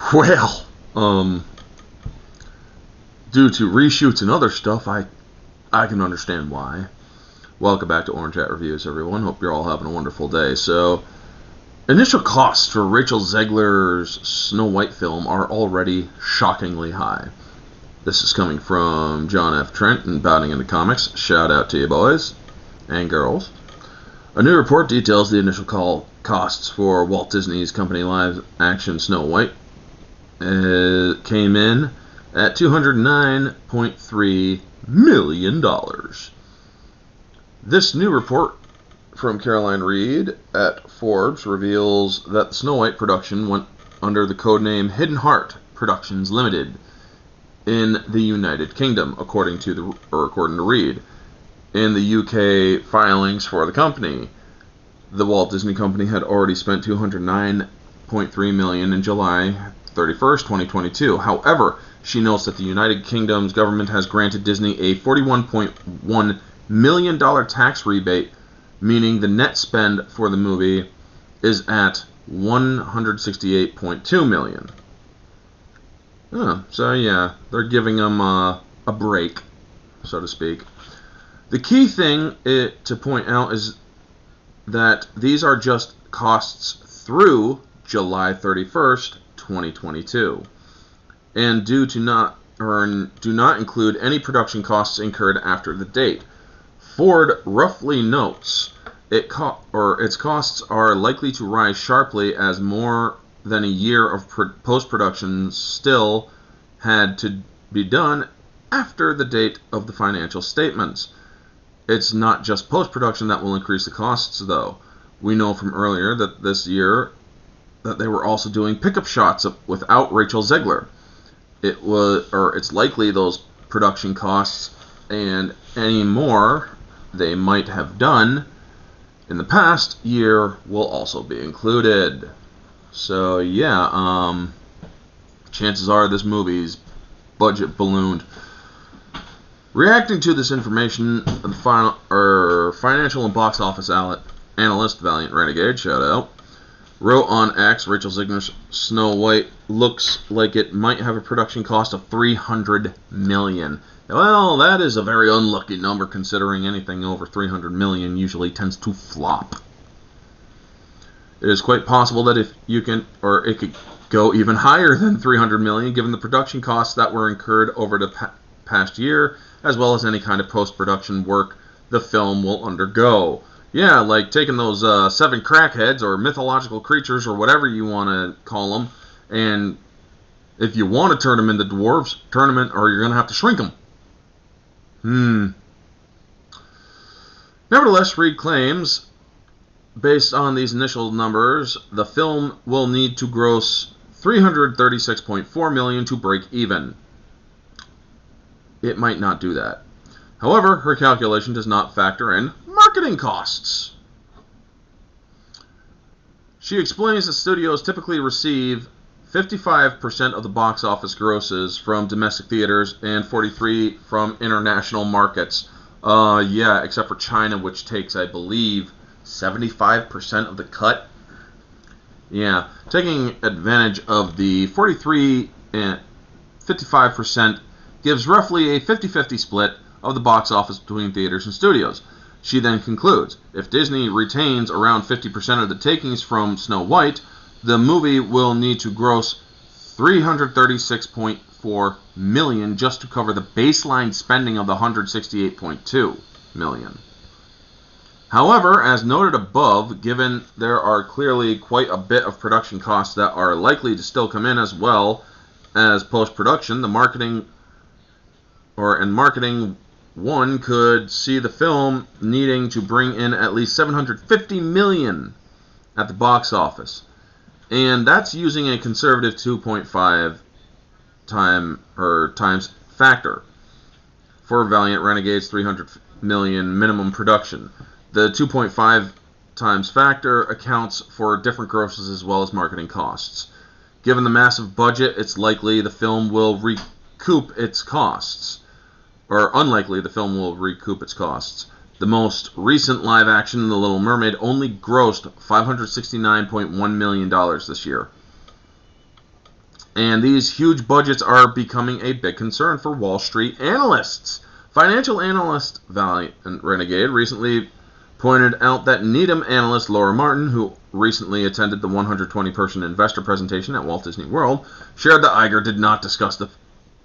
Well, due to reshoots and other stuff, I can understand why. Welcome back to Orange Hat Reviews, everyone. Hope you're all having a wonderful day. So, initial costs for Rachel Zegler's Snow White film are already shockingly high. This is coming from John F. Trent and Bounding into Comics. Shout out to you boys and girls. A new report details the initial costs for Walt Disney's company live-action Snow White. Came in at $209.3 million. This new report from Caroline Reed at Forbes reveals that the Snow White production went under the codename Hidden Heart Productions Limited in the United Kingdom, according to Reed. In the UK filings for the company, the Walt Disney Company had already spent $209.3 million in July 31st, 2022. However, she notes that the United Kingdom's government has granted Disney a $41.1 million tax rebate, meaning the net spend for the movie is at $168.2 million. So yeah, they're giving them a break, so to speak. The key thing to point out is that these are just costs through July 31st, 2022, and do not include any production costs incurred after the date. Ford roughly notes its costs are likely to rise sharply as more than a year of post-production still had to be done after the date of the financial statements. It's not just post-production that will increase the costs, though. We know from earlier that this year that they were also doing pickup shots without Rachel Zegler. It's likely those production costs and any more they might have done in the past year will also be included. So yeah, chances are this movie's budget ballooned. Reacting to this information, the financial and box office analyst Valiant Renegade, shout out, wrote on X, Rachel Zegler's Snow White looks like it might have a production cost of $300 million. Well, that is a very unlucky number considering anything over $300 million usually tends to flop. It is quite possible that it could go even higher than $300 million given the production costs that were incurred over the past year, as well as any kind of post-production work the film will undergo. Yeah, like taking those 7 crackheads or mythological creatures or whatever you want to call them, and if you want to turn them into dwarves, turn them in, or you're going to have to shrink them. Nevertheless, Reed claims, based on these initial numbers, the film will need to gross $336.4 million to break even. It might not do that. However, her calculation does not factor in marketing costs. She explains that studios typically receive 55% of the box office grosses from domestic theaters and 43% from international markets. Yeah, except for China, which takes, I believe, 75% of the cut. Yeah, taking advantage of the 43 and 55% gives roughly a 50-50 split of the box office between theaters and studios. She then concludes, if Disney retains around 50% of the takings from Snow White, the movie will need to gross $336.4 million just to cover the baseline spending of the $168.2 million. However, as noted above, given there are clearly quite a bit of production costs that are likely to still come in as well as post-production, the marketing one could see the film needing to bring in at least $750 million at the box office. And that's using a conservative 2.5 times factor for Valiant Renegade's $300 million minimum production. The 2.5 times factor accounts for different grosses as well as marketing costs. Given the massive budget, it's likely the film will recoup its costs. Or unlikely the film will recoup its costs. The most recent live action, The Little Mermaid, only grossed $569.1 million this year. And these huge budgets are becoming a big concern for Wall Street analysts. Financial analyst Valiant Renegade recently pointed out that Needham analyst Laura Martin, who recently attended the 120-person investor presentation at Walt Disney World, shared that Iger did not discuss the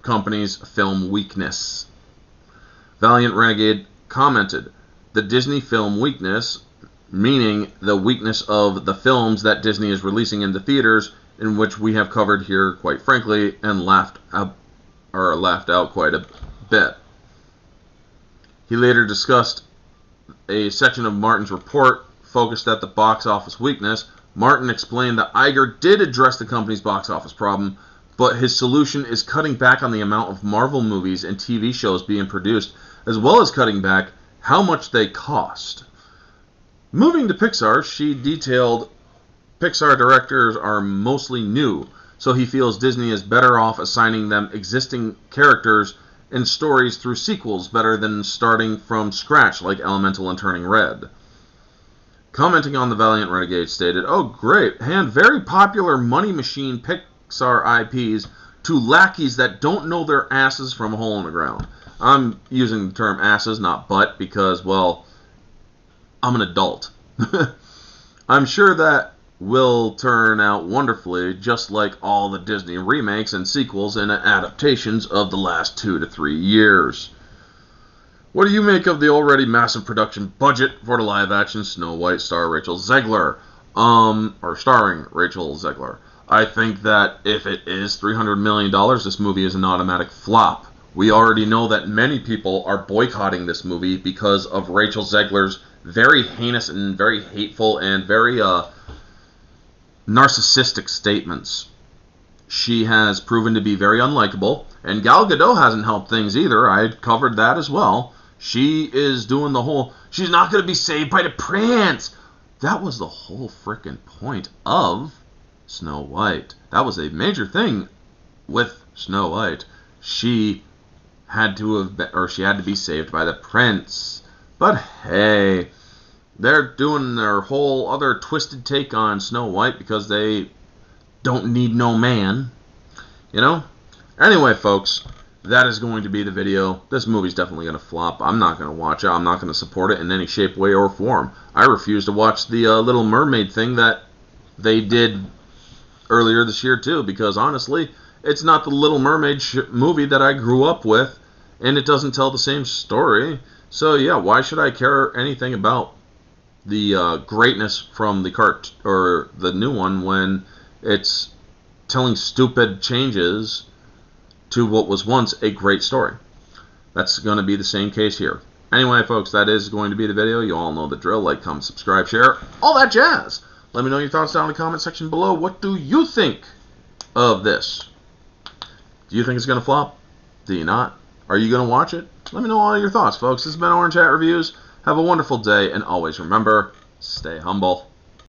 company's film weakness. Valiant Renegade commented, "The Disney film weakness, meaning the weakness of the films that Disney is releasing into theaters, in which we have covered here, quite frankly, and laughed out quite a bit." He later discussed a section of Martin's report focused at the box office weakness. Martin explained that Iger did address the company's box office problem, but his solution is cutting back on the amount of Marvel movies and TV shows being produced, as well as cutting back how much they cost. Moving to Pixar, she detailed Pixar directors are mostly new, so he feels Disney is better off assigning them existing characters and stories through sequels better than starting from scratch like Elemental and Turning Red. Commenting on the Valiant Renegade stated, "Oh great, hand very popular money machine Pixar IPs to lackeys that don't know their asses from a hole in the ground." I'm using the term asses, not butt, because, well, I'm an adult. I'm sure that will turn out wonderfully, just like all the Disney remakes and sequels and adaptations of the last 2 to 3 years. What do you make of the already massive production budget for the live-action Snow White starring Rachel Zegler? I think that if it is $300 million, this movie is an automatic flop. We already know that many people are boycotting this movie because of Rachel Zegler's very heinous and very hateful and very narcissistic statements. She has proven to be very unlikable, and Gal Gadot hasn't helped things either. I covered that as well. She is doing the whole, she's not going to be saved by the prince. That was the whole frickin' point of Snow White. That was a major thing with Snow White. She had to be saved by the prince. But hey, they're doing their whole other twisted take on Snow White because they don't need no man. You know? Anyway, folks, that is going to be the video. This movie's definitely going to flop. I'm not going to watch it. I'm not going to support it in any shape, way, or form. I refuse to watch the Little Mermaid thing that they did earlier this year, too, because honestly, it's not the Little Mermaid movie that I grew up with, and it doesn't tell the same story. So, yeah, why should I care anything about the greatness from the new one when it's telling stupid changes to what was once a great story? That's going to be the same case here. Anyway, folks, that is going to be the video. You all know the drill. Like, comment, subscribe, share, all that jazz. Let me know your thoughts down in the comment section below. What do you think of this? Do you think it's going to flop? Do you not? Are you going to watch it? Let me know all your thoughts, folks. This has been Orange Hat Reviews. Have a wonderful day, and always remember, stay humble.